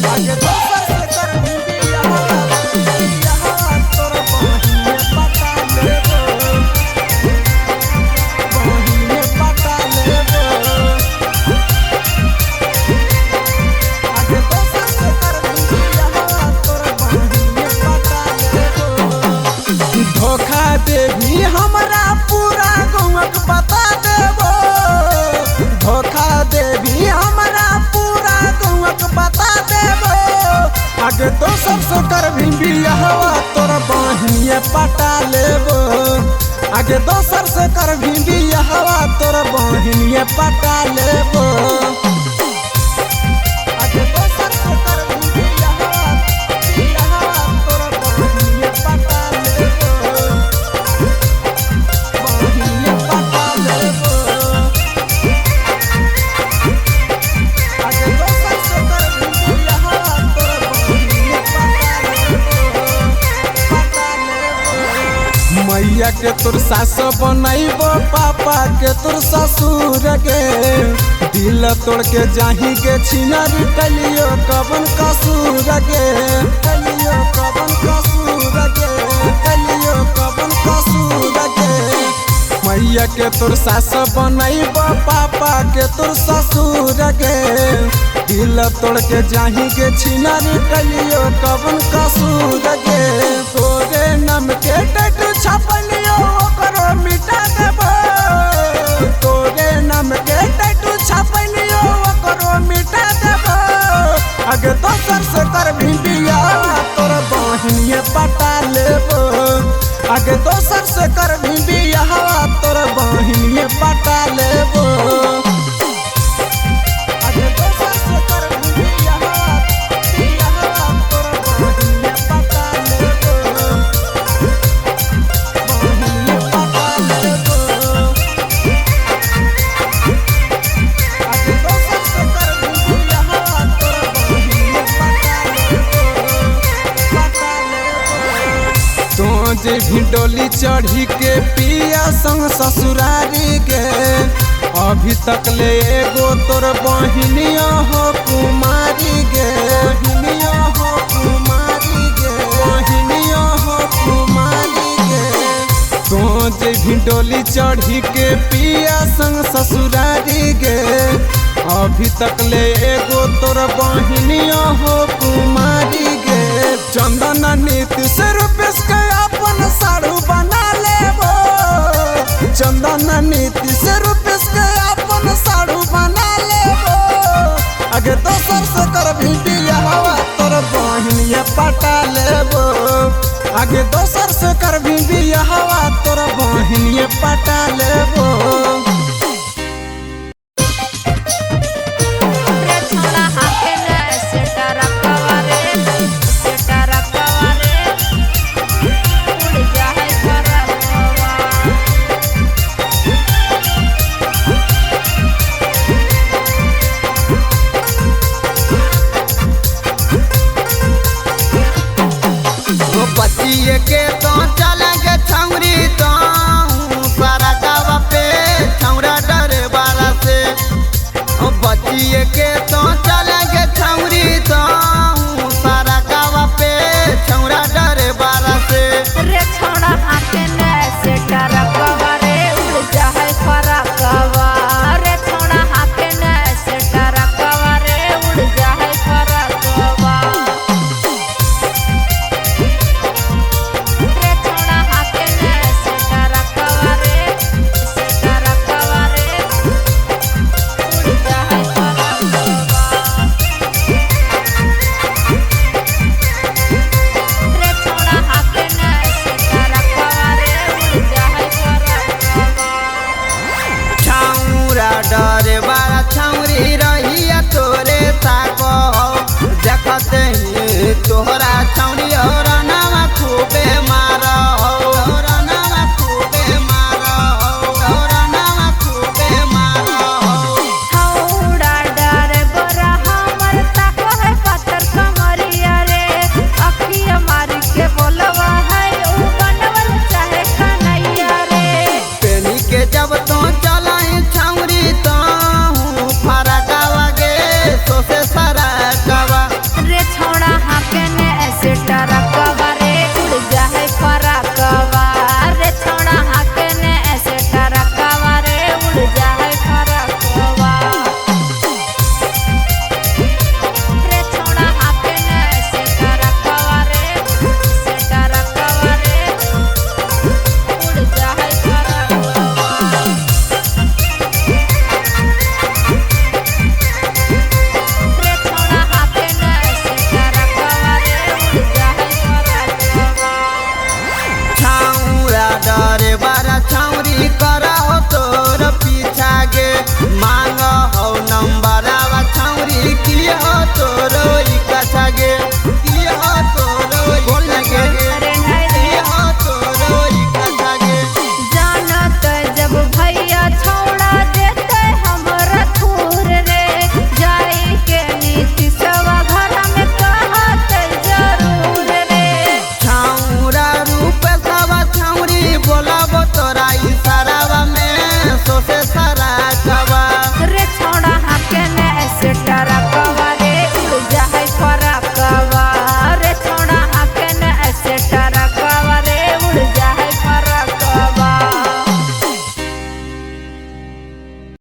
आगे दोसर से कर बिया तोर बहिने पटा लेबो बहिने पटा लेबो आगे दोसर से कर बिया तोर बहिने पटा लेबो धोखा देवी हमरा पूरा गाँवक बता देबो धोखा देवी हमरा पूरा गाँवक बता देबो आगे दोसर से कर बियाहवा तोर बहिने पटा लेबो आगे दोसर से कर बियाहवा तोर बहिने पटा लेबो आगे दोसर से कर बियाहवा तोर बहिने पटा लेबो बहिने पटा लेबो आगे दोसर से कर बियाहवा तोर बहिने पटा लेबो मैया के तोर सास बनैबो पापा के तोर ससुर के दिल तोड़ के जाही के छिनरी कलियो कबन कसूर के कलियो कबन कसूर के कलियो कबन कसूर के मैया के तोर सास बनैबो पापा के तोर ससुर के दिल तोड़ के जाही के छिनरी कलियो कबन कसूर के तोरे नाम के टैटू छपलियो ओकरो मिटा देबो तोरे नाम के टैटू छपलियो ओकरो मिटा देबो आगे दोसर से कर बिया तोर बहिने पटा लेबो आगे दोसर से कर बिया तोर बहिने पटा लेबो आगे दोसर से कर बिया तोर बहिने पटा लेबो बहिने पटा लेबो आगे दोसर से कर बिया तोर बहिने पटा लेबो तो जे भिंडोली चढ़ी के पिया संग ससुरारी के अभी तक ले एगो तोर बहिनिया हो कुमारी गे बहिनिया हो कुमारी गे बहिनिया हो कुमारी गे तो जे भिंडोली चढ़ी के पिया संग ससुरारी गे अभी तक ले एगो तोर बहिनिया हो कुमारी गे चंदन नीति से रुपेश के अपन साड़ू बना लेबो चंदन नीति से रुपेश के अपन साड़ू बना लेबो आगे दोसर से कर बियाहवा तोर बहिने पटा लेबो आगे दोसर से कर बियाहवा तोर बहिने पटा लेबो बचिए के तो चलेंगे छौरी तो सारा गाँव पे छौरा डरे बारा से बचिए के तो चलेंगे छौरी तो सारा गाँव पे छौरा डरे बारा से रे छोड़ा हाथे ने से डरकवा रे उड़ जाए फरकवा रे छोड़ा हाथे ने से डरकवा रे उड़ जाए फरकवा रे छोड़ा हाथे ने से डरकवा रे उड़ जाए फरकवा रे छोड़ा हाथे ने से डरकवा रे उड़ जाए फरकवा छौरा डरे बारा छौरी रहिया तोरे ताको देखते ही तोहरा छौरी और नामा खूबे मारो और नामा खूबे मारो और नामा खूबे मारो छौड़ा डरे गोरा हमर ताको है पत्थर कमरिया रे अखिया मारी के बोलवा है उ बनवल चाहे कन्हैया रे पेनी के जब तो चलाई छौरी तो फरकावा गे सोसे सरकावा रे बोलाबो तोरा इशारावा में सोसे सारा कवा रे छोड़ा हाके ने ऐसे टरकवा रे उड़ जाए फरकवा रे छोड़ा हाके ने ऐसे टरकवा